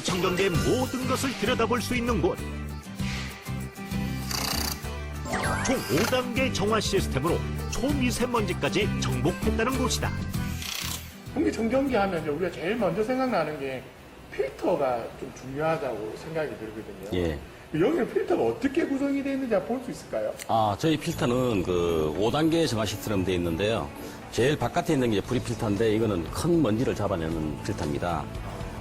공기청정기의 모든 것을 들여다볼 수 있는 곳. 총 5단계 정화 시스템으로 초미세먼지까지 정복했다는 곳이다. 공기청정기 하면 이제 우리가 제일 먼저 생각나는 게 필터가 좀 중요하다고 생각이 들거든요. 예. 여기는 필터가 어떻게 구성이 되어 있는지 볼 수 있을까요? 저희 필터는 그 5단계 정화 시스템으로 되어 있는데요. 제일 바깥에 있는 게 프리 필터인데 이거는 큰 먼지를 잡아내는 필터입니다.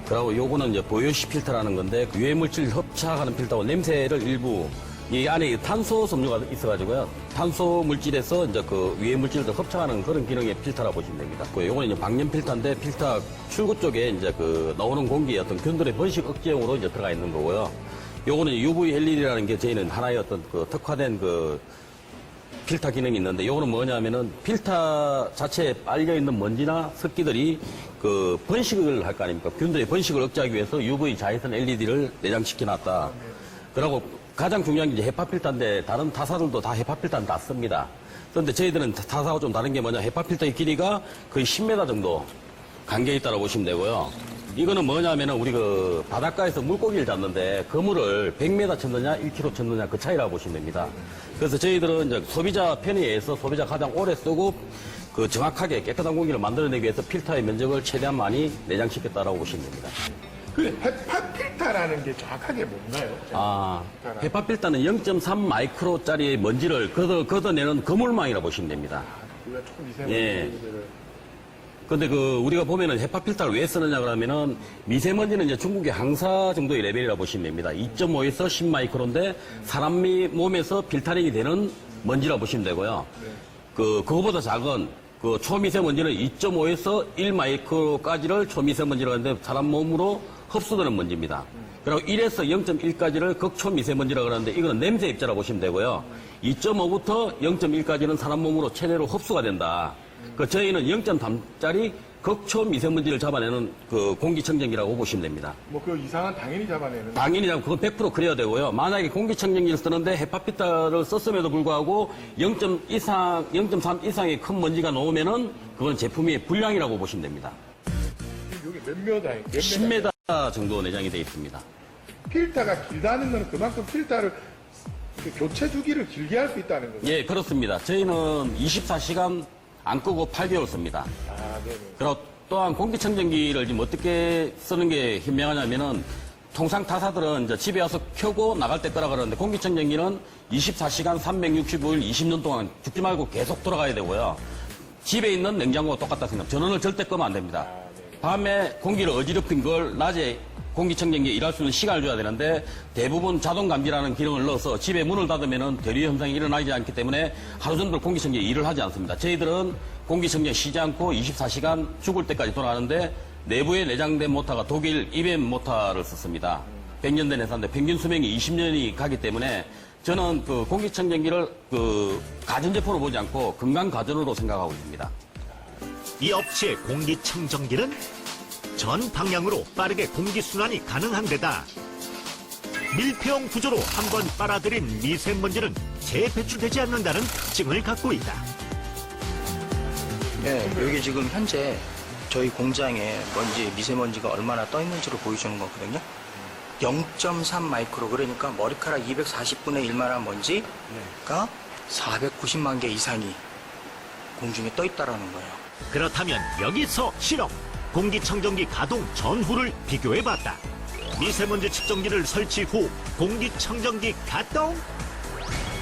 그리고 요거는 이제 보요시 필터라는 건데 그 유해 물질 흡착하는 필터고 냄새를 일부 이 안에 탄소 섬유가 있어가지고요. 탄소 물질에서 이제 그 유해 물질을 흡착하는 그런 기능의 필터라 보시면 됩니다. 그 요거는 이제 방염 필터인데 필터 출구 쪽에 이제 그 나오는 공기의 어떤 균들의 번식 억제용으로 이제 들어가 있는 거고요. 요거는 UV LED라는 게 저희는 하나의 어떤 그 특화된 그 필터 기능이 있는데 요거는 뭐냐면은 필터 자체에 빨려 있는 먼지나 습기들이 그 번식을 할 거 아닙니까? 균들의 번식을 억제하기 위해서 UV 자외선 LED를 내장시켜 놨다. 그리고 가장 중요한 게 이제 헤파 필터인데 다른 타사들도 다 헤파 필터는 다 씁니다. 그런데 저희들은 타사하고 좀 다른 게 뭐냐? 헤파 필터의 길이가 거의 10m 정도 간격이 있다고 보시면 되고요. 이거는 뭐냐면은 우리 그 바닷가에서 물고기를 잡는데 그물을 100m 쳤느냐 1km 쳤느냐 그 차이라고 보시면 됩니다. 그래서 저희들은 이제 소비자 편의에 의해서 소비자 가장 오래 쓰고 그 정확하게 깨끗한 공기를 만들어내기 위해서 필터의 면적을 최대한 많이 내장시켰다라고 보시면 됩니다. 그 헤파 필터라는 게 정확하게 뭔가요? 헤파 필터는 0.3 마이크로짜리 먼지를 걷어내는 거물망이라고 보시면 됩니다. 우리가 초미세먼지 예. 근데 그 우리가 보면은 헤파 필터를 왜 쓰느냐 그러면은 미세먼지는 이제 중국의 항사 정도의 레벨이라고 보시면 됩니다. 2.5에서 10 마이크로인데 사람 몸에서 필터링이 되는 먼지라고 보시면 되고요. 그거보다 작은 그 초미세먼지는 2.5에서 1 마이크로까지를 초미세먼지라고 하는데 사람 몸으로 흡수되는 먼지입니다. 그리고 1에서 0.1까지를 극초미세먼지라고 하는데 이거는 냄새 입자라고 보시면 되고요. 2.5부터 0.1까지는 사람 몸으로 최대로 흡수가 된다. 그 저희는 0.3짜리 극초 미세먼지를 잡아내는 그 공기청정기라고 보시면 됩니다. 뭐 그 이상은 당연히 잡아내는. 당연히 그건 100% 그래야 되고요. 만약에 공기청정기를 쓰는데 헤파필터를 썼음에도 불구하고 0.3 이상의 큰 먼지가 나오면은 그건 제품이 불량이라고 보시면 됩니다. 여기 몇 m? 10m 정도 내장이 되어 있습니다. 필터가 길다는 건 그만큼 필터를 그 교체 주기를 길게 할 수 있다는 거죠. 예, 그렇습니다. 저희는 24시간 안 끄고 8개월 씁니다. 네네. 그리고 또한 공기청정기를 지금 어떻게 쓰는 게 현명하냐면은 통상 타사들은 이제 집에 와서 켜고 나갈 때 끄라 그러는데 공기청정기는 24시간 365일 20년 동안 죽지 말고 계속 돌아가야 되고요. 집에 있는 냉장고와 똑같다 생각. 전원을 절대 끄면 안 됩니다. 밤에 공기를 어지럽힌 걸 낮에 공기청정기에 일할 수 있는 시간을 줘야 되는데 대부분 자동 감지라는 기능을 넣어서 집에 문을 닫으면은 대류 현상이 일어나지 않기 때문에 하루 종일 공기청정기에 일을 하지 않습니다. 저희들은 공기청정기 쉬지 않고 24시간 죽을 때까지 돌아가는데 내부에 내장된 모터가 독일 이벤 모터를 썼습니다. 100년 된 회사인데 평균 수명이 20년이 가기 때문에 저는 그 공기청정기를 그 가전제품으로 보지 않고 건강 가전으로 생각하고 있습니다. 이 업체의 공기청정기는 전 방향으로 빠르게 공기순환이 가능한 데다 밀폐형 구조로 한번 빨아들인 미세먼지는 재배출되지 않는다는 특징을 갖고 있다. 네, 여기 지금 현재 저희 공장에 미세먼지가 얼마나 떠 있는지를 보여주는 거거든요. 0.3 마이크로, 그러니까 머리카락 240분의 1만한 먼지가 490만 개 이상이 공중에 떠 있다라는 거예요. 그렇다면 여기서 실험! 공기청정기 가동 전후를 비교해봤다. 미세먼지 측정기를 설치 후 공기청정기 가동!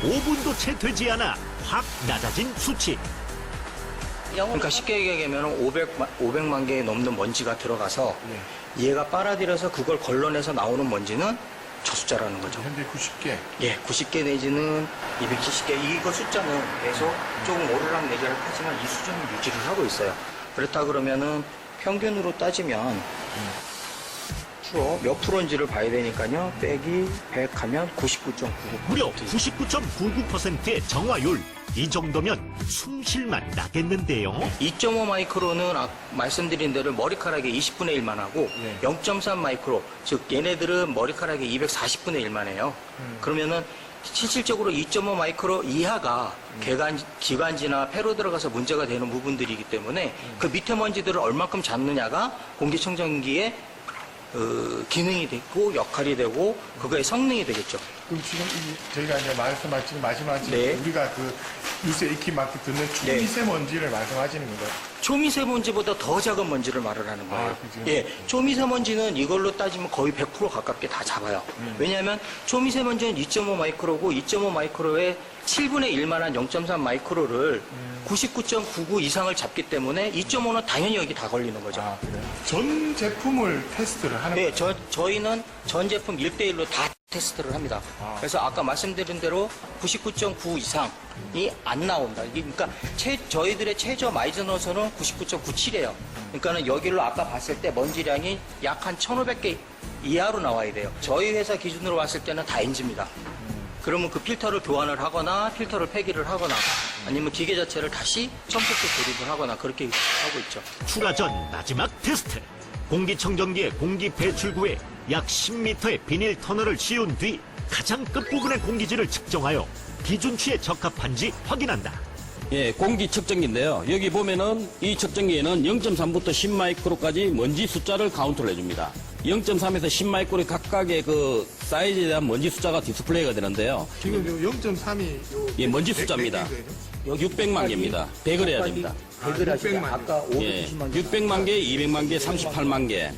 5분도 채 되지 않아 확 낮아진 수치. 그러니까 쉽게 얘기하면 500만 개 넘는 먼지가 들어가서 얘가 빨아들여서 그걸 걸러내서 나오는 먼지는 저 숫자라는 거죠. 현재 90개. 예, 90개 내지는 270개. 이거 숫자는 계속 조금 오르락내리락 하지만 이 수준을 유지를 하고 있어요. 그렇다 그러면은 평균으로 따지면 몇 프로인지를 봐야 되니까요. 빼기 100 하면 99.99%. 무려 99.99%의 정화율. 이 정도면 숨쉴만 나겠는데요. 2.5 마이크로는 말씀드린 대로 머리카락의 20분의 1만 하고 0.3 마이크로, 즉 얘네들은 머리카락의 240분의 1만 해요. 그러면은 실질적으로 2.5 마이크로 이하가 기관지나 폐로 들어가서 문제가 되는 부분들이기 때문에 그 밑에 먼지들을 얼만큼 잡느냐가 공기청정기의 기능이 되고 역할이 되고 그거의 성능이 되겠죠. 그럼 지금 저희가 이제 말씀하신 네. 우리가 그 뉴스에 익히 막 듣는 초미세먼지를 말씀하시는 건가요? 초미세먼지보다 더 작은 먼지를 말을 하는 거예요. 그죠? 예, 초미세먼지는 이걸로 따지면 거의 100% 가깝게 다 잡아요. 왜냐하면 초미세먼지는 2.5 마이크로고 2.5 마이크로의 7분의 1만한 0.3 마이크로를 99.99 이상을 잡기 때문에 2.5는 당연히 여기 다 걸리는 거죠. 아, 그래요? 전 제품을 테스트를 하는 네, 거예요? 저희는 전 제품 1대1로 다 테스트를 합니다. 그래서 아까 말씀드린 대로 99.9 이상이 안 나온다. 그러니까 저희들의 최저 마이너스는 99.97이에요. 그러니까는 여기로 아까 봤을 때 먼지량이 약 한 1,500개 이하로 나와야 돼요. 저희 회사 기준으로 봤을 때는 다 NG입니다. 그러면 그 필터를 교환을 하거나 필터를 폐기를 하거나 아니면 기계 자체를 다시 처음부터 조립을 하거나 그렇게 하고 있죠. 출하 전 마지막 테스트. 공기청정기의 공기 배출구에 약 10m의 비닐 터널을 씌운 뒤 가장 끝부분의 공기질을 측정하여 기준치에 적합한지 확인한다. 예, 공기 측정기인데요. 여기 보면은 이 측정기에는 0.3부터 10마이크로까지 먼지 숫자를 카운트를 해줍니다. 0.3에서 10마이크로 각각의 그 사이즈에 대한 먼지 숫자가 디스플레이가 되는데요. 지금 요 0.3이 예, 먼지 숫자입니다. 600만 개입니다. 100을 해야 됩니다. 100을 하시죠. 아까 예, 600만 개, 200만 개, 38만 개.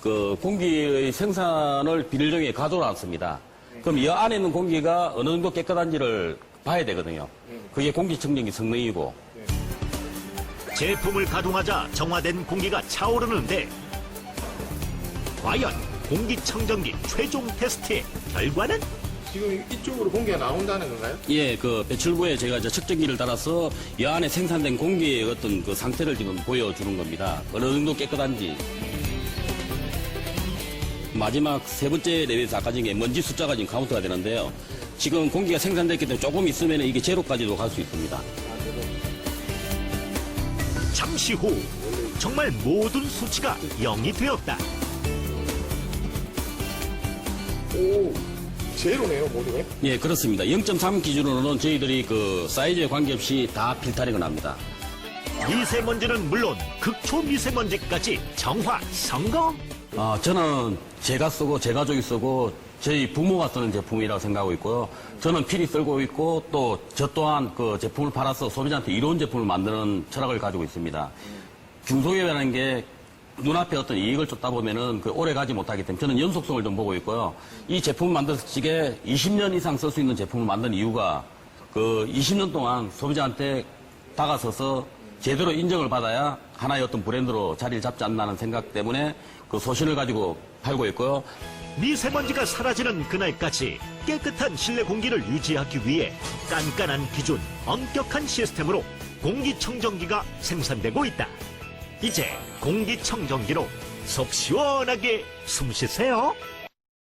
그 공기의 생산을 비닐종이에 가둬놨습니다. 그럼 이 안에 있는 공기가 어느 정도 깨끗한지를 봐야 되거든요. 그게 공기청정기 성능이고. 제품을 가동하자 정화된 공기가 차오르는데 과연 공기청정기 최종 테스트의 결과는? 지금 이쪽으로 공기가 나온다는 건가요? 예, 그 배출구에 제가 이제 측정기를 달아서 이 안에 생산된 공기의 어떤 그 상태를 지금 보여주는 겁니다. 어느 정도 깨끗한지. 마지막 세 번째 레벨에서 아까 전에 먼지 숫자가 지금 카운트가 되는데요. 지금 공기가 생산됐기 때문에 조금 있으면 이게 제로까지도 갈 수 있습니다. 잠시 후 정말 모든 수치가 0이 되었다. 오, 제로네요, 모두가. 예, 그렇습니다. 0.3 기준으로는 저희들이 그 사이즈에 관계없이 다 필터링을 합니다. 미세먼지는 물론 극초미세먼지까지 정화 성공. 저는 제가 쓰고 제 가족이 쓰고 저희 부모가 쓰는 제품이라고 생각하고 있고요. 저는 필히 쓰고 있고 또 저 또한 그 제품을 팔아서 소비자한테 이로운 제품을 만드는 철학을 가지고 있습니다. 중소기업이라는 게 눈앞에 어떤 이익을 쫓다 보면은 그 오래 가지 못하기 때문에 저는 연속성을 좀 보고 있고요. 이 제품을 만들어지게 20년 이상 쓸 수 있는 제품을 만든 이유가 그 20년 동안 소비자한테 다가서서 제대로 인정을 받아야 하나의 어떤 브랜드로 자리를 잡지 않나는 생각 때문에 그 소신을 가지고 팔고 있고요. 미세먼지가 사라지는 그날까지 깨끗한 실내 공기를 유지하기 위해 깐깐한 기준, 엄격한 시스템으로 공기청정기가 생산되고 있다. 이제 공기청정기로 속 시원하게 숨 쉬세요.